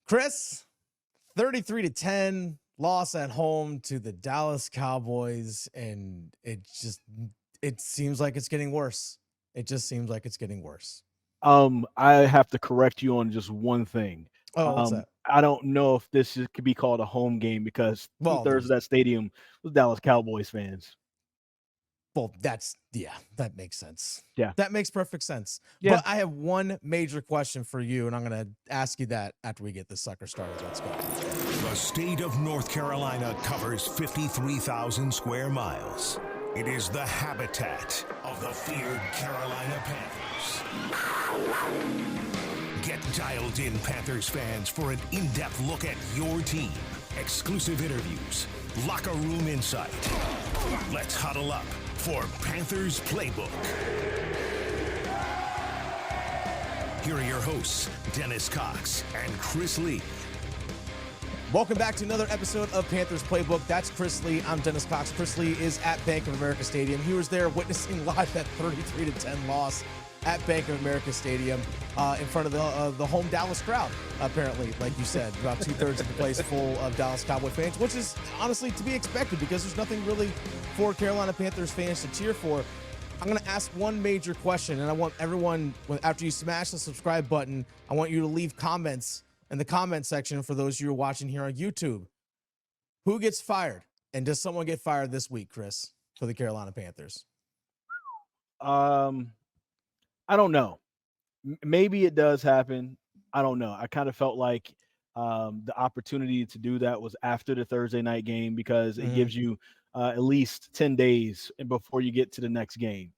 Chris, 33-10 loss at home to the Dallas Cowboys, and it seems like it's getting worse. It just seems like it's getting worse. I have to correct you on just one thing. Oh, what's that? I don't know if could be called a home game because Well, two-thirds of there's that stadium was Dallas Cowboys fans. that makes sense. Yeah. That makes perfect sense. Yeah. But I have one major question for you, and I'm going to ask you that after we get this sucker started. Let's go. The state of North Carolina covers 53,000 square miles. It is the habitat of the feared Carolina Panthers. Get dialed in, Panthers fans, for an in-depth look at your team, exclusive interviews, locker room insight. Let's huddle up for Panthers Playbook. Here are your hosts, Dennis Cox and Chris Lee. Welcome back to another episode of Panthers Playbook. That's Chris Lee. I'm Dennis Cox. Chris Lee is at Bank of America Stadium. He was there witnessing live that 33-10 loss at Bank of America Stadium in front of the home Dallas crowd, apparently, like you said. About two-thirds of the place full of Dallas Cowboy fans, which is honestly to be expected because there's nothing really for Carolina Panthers fans to cheer for. I'm going to ask one major question, and I want everyone, after you smash the subscribe button, I want you to leave comments in the comment section for those of you who are watching here on YouTube. Who gets fired? And does someone get fired this week, Chris, for the Carolina Panthers? I don't know. Maybe it does happen. I don't know. I kind of felt like the opportunity to do that was after the Thursday night game because it gives you at least 10 days before you get to the next game.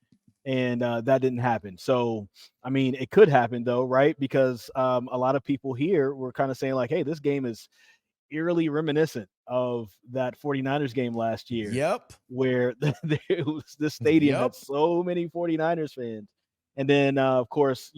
And that didn't happen. So, I mean, it could happen, though, right? Because a lot of people here were kind of saying like, hey, this game is eerily reminiscent of that 49ers game last year. Yep. Where there was this stadium had so many 49ers fans. And then, of course,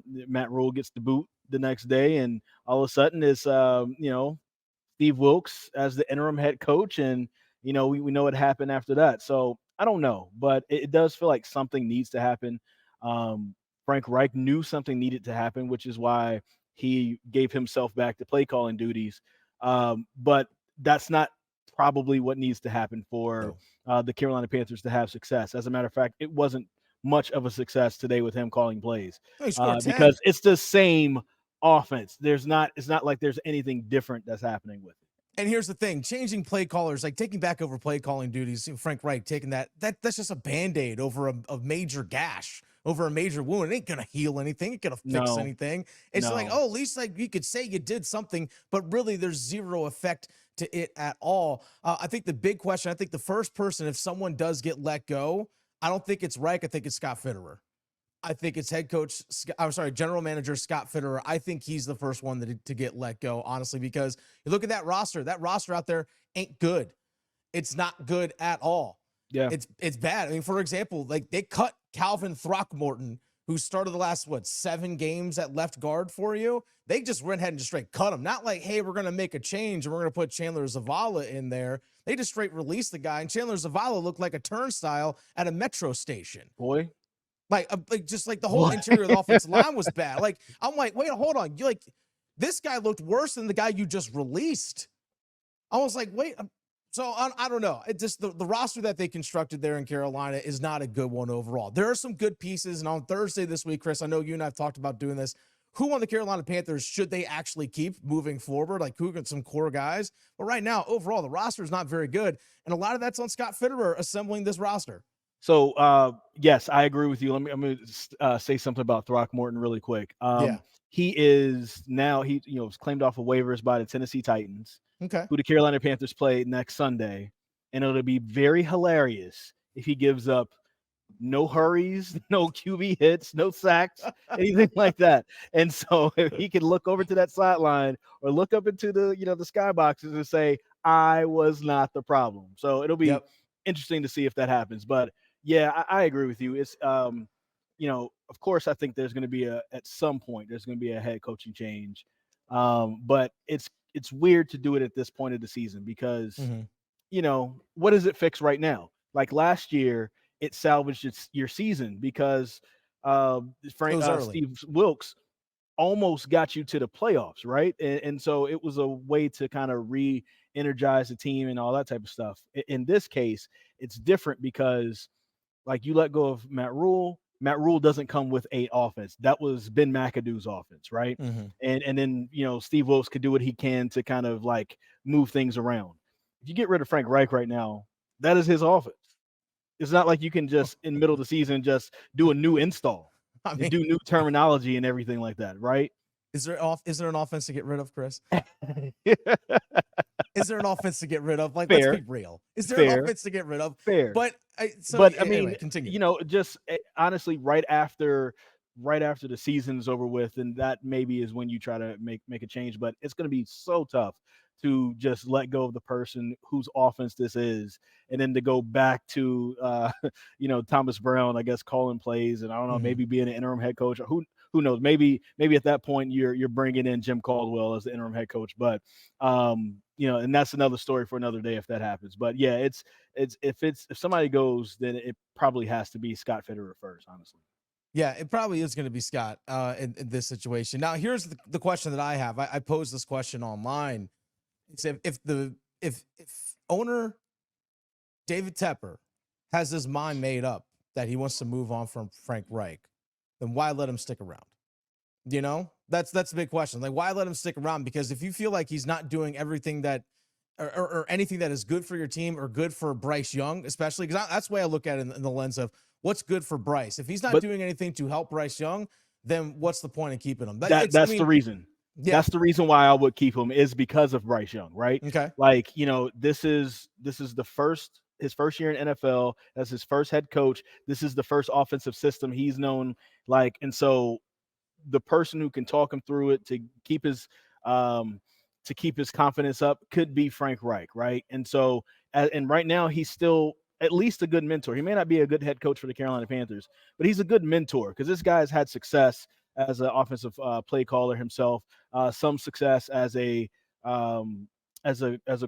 Matt Rule gets the boot the next day, and all of a sudden it's, Steve Wilkes as the interim head coach, and we know what happened after that. So I don't know, but it does feel like something needs to happen. Frank Reich knew something needed to happen, which is why he gave himself back to play calling duties. But that's not probably what needs to happen for the Carolina Panthers to have success. As a matter of fact, it wasn't much of a success today with him calling plays because it's the same offense. It's not like there's anything different that's happening with it. And here's the thing, changing play callers, like taking back over play calling duties, Frank Reich taking that's just a Band-Aid over a major gash, over a major wound. It ain't going to heal anything. It ain't going to fix anything. It's like, at least like you could say you did something, but really there's zero effect to it at all. I think the big question, I think the first person, if someone does get let go, I don't think it's Reich. I think it's Scott Fitterer. I think it's general manager Scott Fitterer. I think he's the first one to get let go, honestly, because you look at that roster. That roster out there ain't good. It's not good at all. Yeah. It's bad. I mean, for example, like they cut Calvin Throckmorton, who started the last, 7 games at left guard for you. They just went ahead and just straight cut him. Not like, hey, we're going to make a change and we're going to put Chandler Zavala in there. They just straight released the guy, and Chandler Zavala looked like a turnstile at a metro station. Boy. Like just like the whole interior of the offensive line was bad. Like, I'm like, wait, hold on. You like, this guy looked worse than the guy you just released. I was like, wait. So I don't know. It just the roster that they constructed there in Carolina is not a good one overall. There are some good pieces, and on Thursday this week, Chris, I know you and I have talked about doing this. Who on the Carolina Panthers should they actually keep moving forward? Like, who got some core guys? But right now, overall, the roster is not very good, and a lot of that's on Scott Fitterer assembling this roster. So, yes, I agree with you. I'm going to say something about Throckmorton really quick. He is now was claimed off of waivers by the Tennessee Titans, who the Carolina Panthers play next Sunday, and it'll be very hilarious if he gives up no hurries, no QB hits, no sacks, anything like that. And so if he can look over to that sideline or look up into the the skyboxes and say, I was not the problem. So it'll be interesting to see if that happens. But yeah, I agree with you. It's of course I think there's going to be at some point there's going to be a head coaching change. But it's weird to do it at this point of the season because what does it fix right now? Like last year, it salvaged your season because Steve Wilkes almost got you to the playoffs, right? And so it was a way to kind of re-energize the team and all that type of stuff. In this case, it's different because like you let go of Matt Rule. Matt Rule doesn't come with a offense. That was Ben McAdoo's offense, right? Mm-hmm. And then Steve Wilkes could do what he can to kind of like move things around. If you get rid of Frank Reich right now, that is his offense. It's not like you can just in the middle of the season just do a new install and do new terminology and everything like that, right? Is there an offense to get rid of, Chris? Is there an offense to get rid of? Like, Fair. let's be real. Is there an offense to get rid of? Fair. But anyway, continue. Just honestly, right after the season's over with, and that maybe is when you try to make a change. But it's going to be so tough to just let go of the person whose offense this is, and then to go back to Thomas Brown, I guess, calling plays, and I don't know, maybe being an interim head coach. Or who knows? Maybe at that point you're bringing in Jim Caldwell as the interim head coach. But and that's another story for another day if that happens. But yeah, it's if somebody goes, then it probably has to be Scott Fitterer first, honestly. Yeah, it probably is going to be Scott in this situation. Now, here's the question that I have. I posed this question online. It's if owner David Tepper has his mind made up that he wants to move on from Frank Reich, then why let him stick around? That's the big question. Like, why let him stick around? Because if you feel like he's not doing everything that or anything that is good for your team or good for Bryce Young, especially because that's the way I look at it in the lens of what's good for Bryce. If he's not doing anything to help Bryce Young, then what's the point in keeping him? That's the reason. Yeah. That's the reason why I would keep him is because of Bryce Young, right? Okay. Like, this is his first year in NFL as his first head coach. This is the first offensive system he's known, like, and so the person who can talk him through it to keep his confidence up could be Frank Reich, right? And so and right now he's still at least a good mentor. He may not be a good head coach for the Carolina Panthers, but he's a good mentor because this guy has had success as an offensive play caller himself, some success as a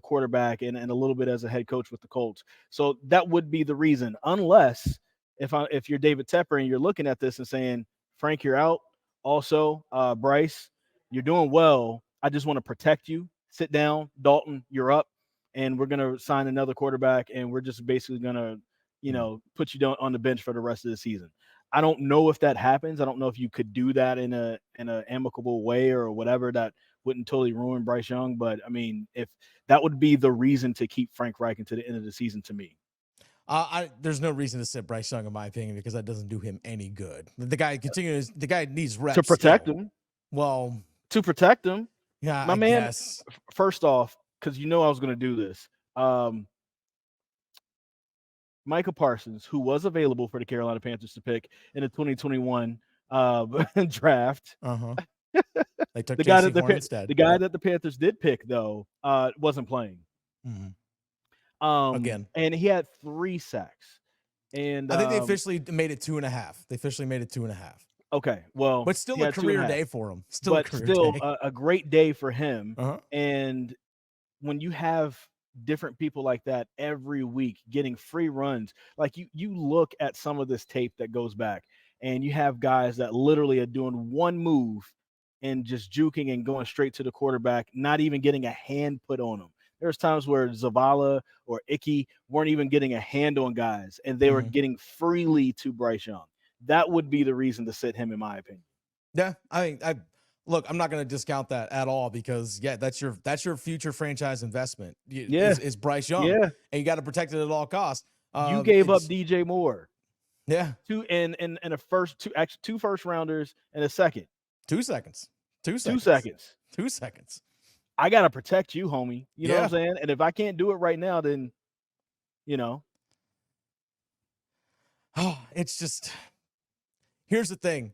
quarterback and a little bit as a head coach with the Colts. So that would be the reason, unless if you're David Tepper and you're looking at this and saying, Frank, you're out. Also, Bryce, you're doing well. I just want to protect you. Sit down. Dalton, you're up. And we're going to sign another quarterback, and we're just basically going to, put you down on the bench for the rest of the season. I don't know if that happens. I don't know if you could do that in an amicable way or whatever that wouldn't totally ruin Bryce Young. But, I mean, if that would be the reason to keep Frank Reich until the end of the season to me. There's no reason to sit Bryce Young, in my opinion, because that doesn't do him any good. The guy needs reps to protect him. Well, to protect him. Yeah, my man. Guess. First off, because I was going to do this. Micah Parsons, who was available for the Carolina Panthers to pick in the 2021 draft. They took the guy that the Panthers did pick though wasn't playing. Again, and he had 3 sacks. And I think they officially made it 2.5. They officially made it 2.5. Okay, well, but still a career day for him. Still a great day for him. And when you have different people like that every week getting free runs, like you look at some of this tape that goes back, and you have guys that literally are doing one move and just juking and going straight to the quarterback, not even getting a hand put on them. There's times where Zavala or Icky weren't even getting a hand on guys, and they were getting freely to Bryce Young. That would be the reason to sit him, in my opinion. Yeah, look, I'm not going to discount that at all because that's your future franchise investment. Is Bryce Young, and you got to protect it at all costs. You gave up DJ Moore, 2 first rounders and a second. 2 seconds. 2 seconds. 2 seconds. 2 seconds. I got to protect you, homie. You know what I'm saying? And if I can't do it right now, then, it's just, here's the thing.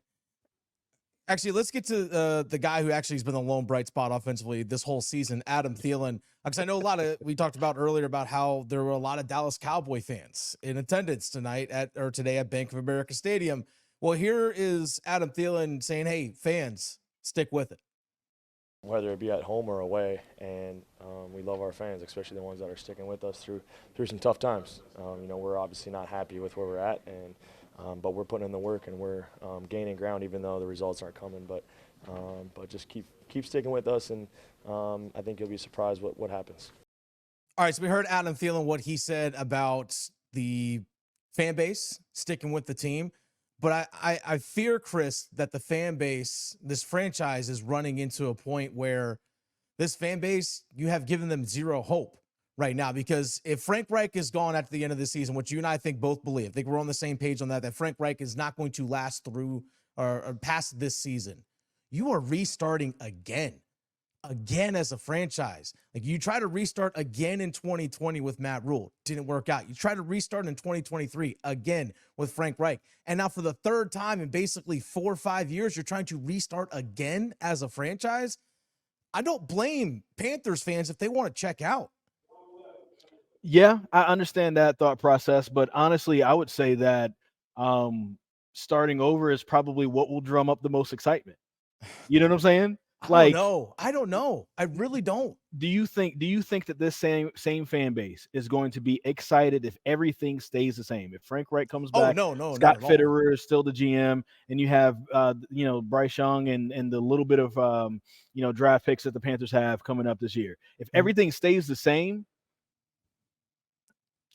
Actually, let's get to the guy who actually has been the lone bright spot offensively this whole season, Adam Thielen. Because I know we talked about earlier about how there were a lot of Dallas Cowboy fans in attendance today at Bank of America Stadium. Well, here is Adam Thielen saying, hey, fans, stick with it. Whether it be at home or away, and we love our fans, especially the ones that are sticking with us through some tough times. We're obviously not happy with where we're at, and but we're putting in the work and we're gaining ground, even though the results aren't coming. But But just keep sticking with us, and I think you'll be surprised what happens. All right, so we heard Adam Thielen, what he said about the fan base sticking with the team. But I fear, Chris, that the fan base, this franchise, is running into a point where this fan base, you have given them zero hope right now. Because if Frank Reich is gone at the end of the season, which you and I think both believe, I think we're on the same page on that Frank Reich is not going to last through or past this season, you are restarting again as a franchise. Like, you try to restart again in 2020 with Matt Rule, didn't work out. You try to restart in 2023 again with Frank Reich. And now for the third time in basically 4 or 5 years, you're trying to restart again as a franchise. I don't blame Panthers fans if they want to check out. Yeah, I understand that thought process, but honestly, I would say that starting over is probably what will drum up the most excitement. You know what I'm saying? I don't know. I really don't. Do you think that this same fan base is going to be excited if everything stays the same? If Frank Reich comes back, no, Scott Fitterer is still the GM, and you have Bryce Young and the little bit of draft picks that the Panthers have coming up this year. If everything stays the same,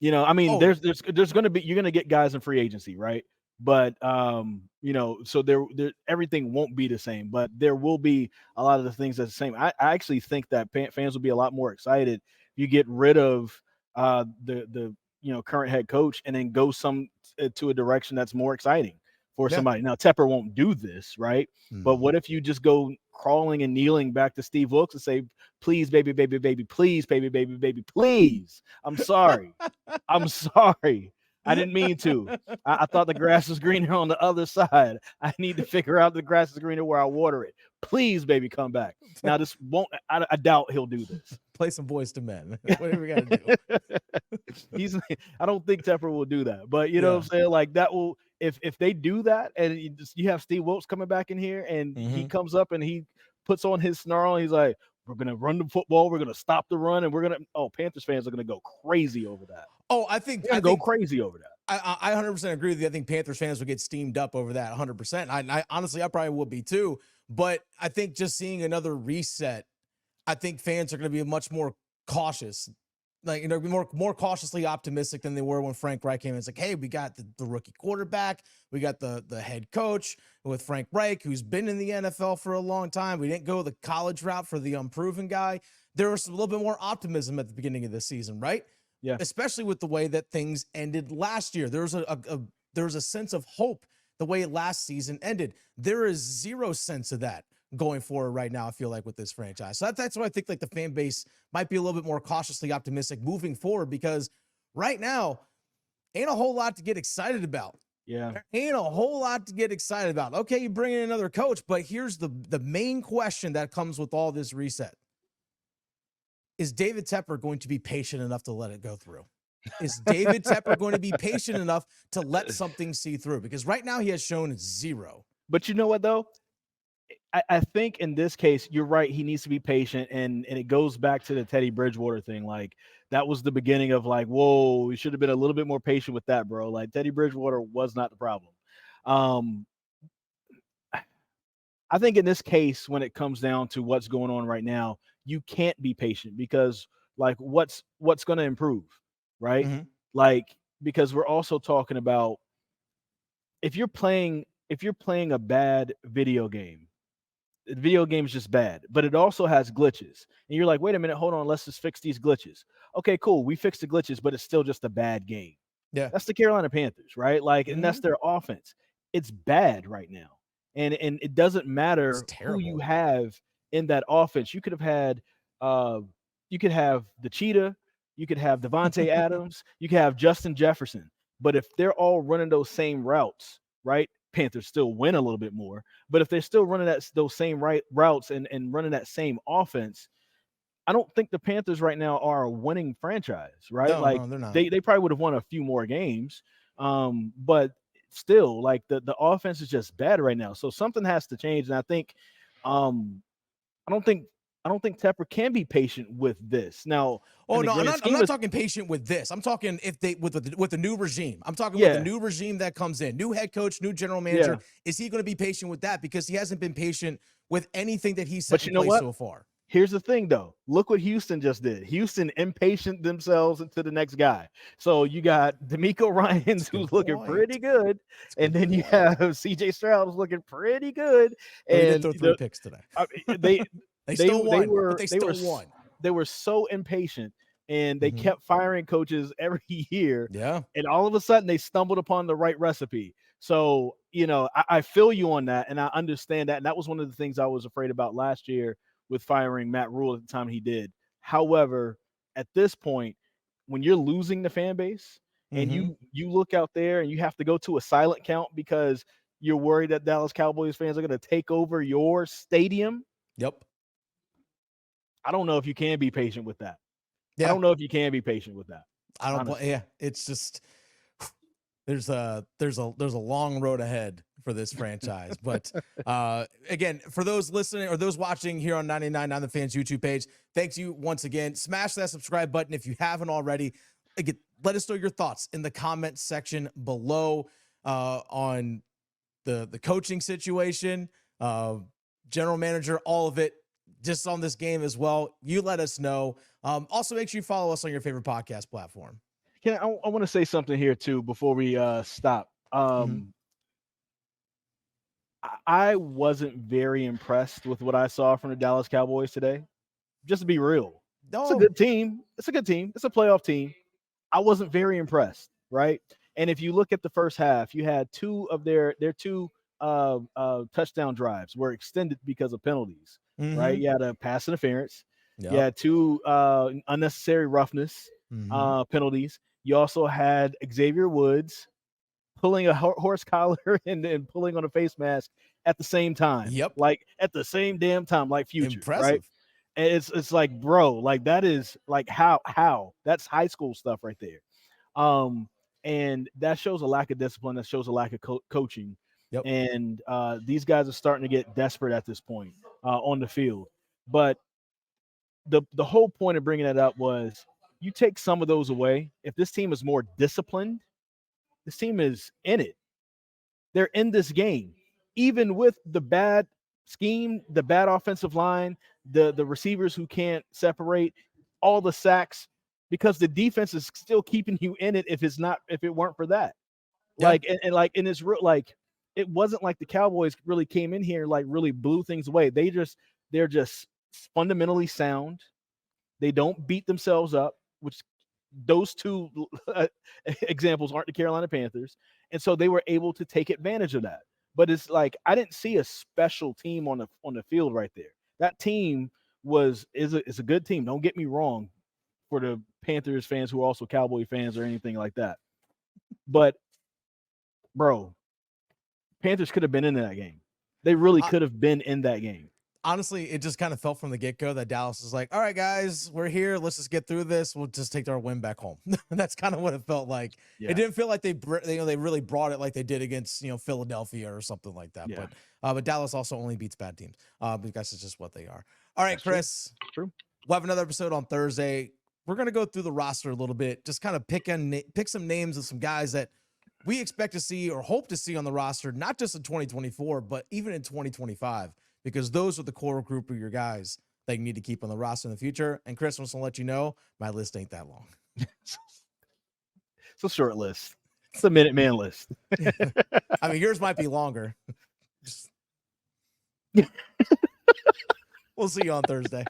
there's going to be, you're going to get guys in free agency, right? But so there everything won't be the same, but there will be a lot of the things that's the same. I actually think that fans will be a lot more excited if you get rid of the current head coach and then go to a direction that's more exciting for somebody. Now, Tepper won't do this, right? But what if you just go crawling and kneeling back to Steve Wilkes and say, please, baby, baby, baby, please, baby, baby, baby, please. I'm sorry. I'm sorry. I didn't mean to. I thought the grass was greener on the other side. I need to figure out the grass is greener where I water it. Please, baby, come back. Now, this won't. I doubt he'll do this. Play some Boys to Men. Whatever we got to do. I don't think Tepper will do that. But you know what I'm saying? Like, that will. If they do that, and you have Steve Wilkes coming back in here, and he comes up and he puts on his snarl, and he's like, we're going to run the football. We're going to stop the run. And Panthers fans are going to go crazy over that. Oh, I think go crazy over that. I 100% agree with you. I think Panthers fans will get steamed up over that 100%. I honestly, I probably would be too. But I think just seeing another reset, I think fans are going to be much more cautious. Like, more cautiously optimistic than they were when Frank Reich came in. It's like, hey, we got the rookie quarterback. We got the head coach with Frank Reich, who's been in the NFL for a long time. We didn't go the college route for the unproven guy. There was a little bit more optimism at the beginning of this season, right? Yeah. Especially with the way that things ended last year. There was a sense of hope the way last season ended. There is zero sense of that going forward right now, I feel like, with this franchise. So that's why I think, like, the fan base might be a little bit more cautiously optimistic moving forward, because right now ain't a whole lot to get excited about. Yeah. There ain't a whole lot to get excited about. Okay, you bring in another coach, but here's the main question that comes with all this reset. Is David Tepper going to be patient enough to let it go through? Is David Tepper going to be patient enough to let something see through? Because right now he has shown zero. But you know what, though? I think in this case, you're right. He needs to be patient. And it goes back to the Teddy Bridgewater thing. Like, that was the beginning of, like, whoa, we should have been a little bit more patient with that, bro. Like, Teddy Bridgewater was not the problem. I think in this case, when it comes down to what's going on right now, you can't be patient, because, like, what's going to improve, right? Mm-hmm. Like, because we're also talking about, if you're playing a bad video game, the video game is just bad, but it also has glitches. And you're like, wait a minute, hold on, let's just fix these glitches. Okay, cool. We fixed the glitches, but it's still just a bad game. Yeah. That's the Carolina Panthers, right? Like, and that's their offense. It's bad right now. And it doesn't matter who you have in that offense. You could have had you could have the Cheetah, you could have Devontae Adams, you could have Justin Jefferson. But if they're all running those same routes, right? Panthers still win a little bit more. But if they're still running those same routes and running that same offense, I don't think the Panthers right now are a winning franchise, right? No, they're not. They probably would have won a few more games. But still, like, the offense is just bad right now. So something has to change. And I think I don't think I don't think Tepper can be patient with this. Now, I'm not talking patient with this. I'm talking if they with the new regime. I'm talking with the new regime that comes in, new head coach, new general manager. Is he going to be patient with that? Because he hasn't been patient with anything that he's set in place so far. Here's the thing, though. Look what Houston just did. Houston impatient themselves into the next guy. So you got D'Amico Ryans, who's looking pretty good, and then you have C.J. Stroud, who's looking pretty good. And they did throw 3 picks today. They still won, but they still won. They were so impatient, and they kept firing coaches every year. Yeah. And all of a sudden, they stumbled upon the right recipe. So, I feel you on that, and I understand that. And that was one of the things I was afraid about last year with firing Matt Rule at the time he did. However, at this point, when you're losing the fan base and you look out there and you have to go to a silent count because you're worried that Dallas Cowboys fans are going to take over your stadium. Yep. I don't know if you can be patient with that. Yeah. I don't know if you can be patient with that. I don't. Yeah. It's just there's a long road ahead for this franchise. But again, for those listening or those watching here on 99.9 The Fans YouTube page, thanks you once again. Smash that subscribe button if you haven't already. Again, let us know your thoughts in the comment section below on the coaching situation, general manager, all of it. Just on this game as well. You let us know. Also, make sure you follow us on your favorite podcast platform. I want to say something here too before we stop. I wasn't very impressed with what I saw from the Dallas Cowboys today. Just to be real, it's a good team. It's a good team. It's a playoff team. I wasn't very impressed, right? And if you look at the first half, you had two of their two touchdown drives were extended because of penalties. Right, you had a pass interference. Yep. You had 2 unnecessary roughness penalties. You also had Xavier Woods pulling a horse collar and then pulling on a face mask at the same time. Yep, like at the same damn time, like Future. Impressive. Right? And it's like, bro, like that is like how that's high school stuff right there. And that shows a lack of discipline. That shows a lack of coaching. Yep. And these guys are starting to get desperate at this point on the field. But the whole point of bringing that up was you take some of those away. If this team is more disciplined, this team is in it. They're in this game. Even with the bad scheme, the bad offensive line, the receivers who can't separate, all the sacks, because the defense is still keeping you in it if it weren't for that. Yeah. And it's real, like, it wasn't like the Cowboys really came in here like really blew things away. They're just fundamentally sound. They don't beat themselves up, which those two examples aren't the Carolina Panthers. And so they were able to take advantage of that. But it's like I didn't see a special team on the field right there. That team is a good team. Don't get me wrong, for the Panthers fans who are also Cowboy fans or anything like that. But bro, Panthers could have been in that game. They really could have been in that game. Honestly, it just kind of felt from the get-go that Dallas is like, all right, guys, we're here. Let's just get through this. We'll just take our win back home. That's kind of what it felt like. Yeah. It didn't feel like they really brought it like they did against, Philadelphia or something like that. Yeah. But Dallas also only beats bad teams because it's just what they are. All right, that's Chris. True. We'll have another episode on Thursday. We're going to go through the roster a little bit, just kind of pick some names of some guys that we expect to see or hope to see on the roster, not just in 2024, but even in 2025, because those are the core group of your guys that you need to keep on the roster in the future. And Chris wants to let you know, my list ain't that long. It's a short list. It's a Minuteman list. I mean, yours might be longer. We'll see you on Thursday.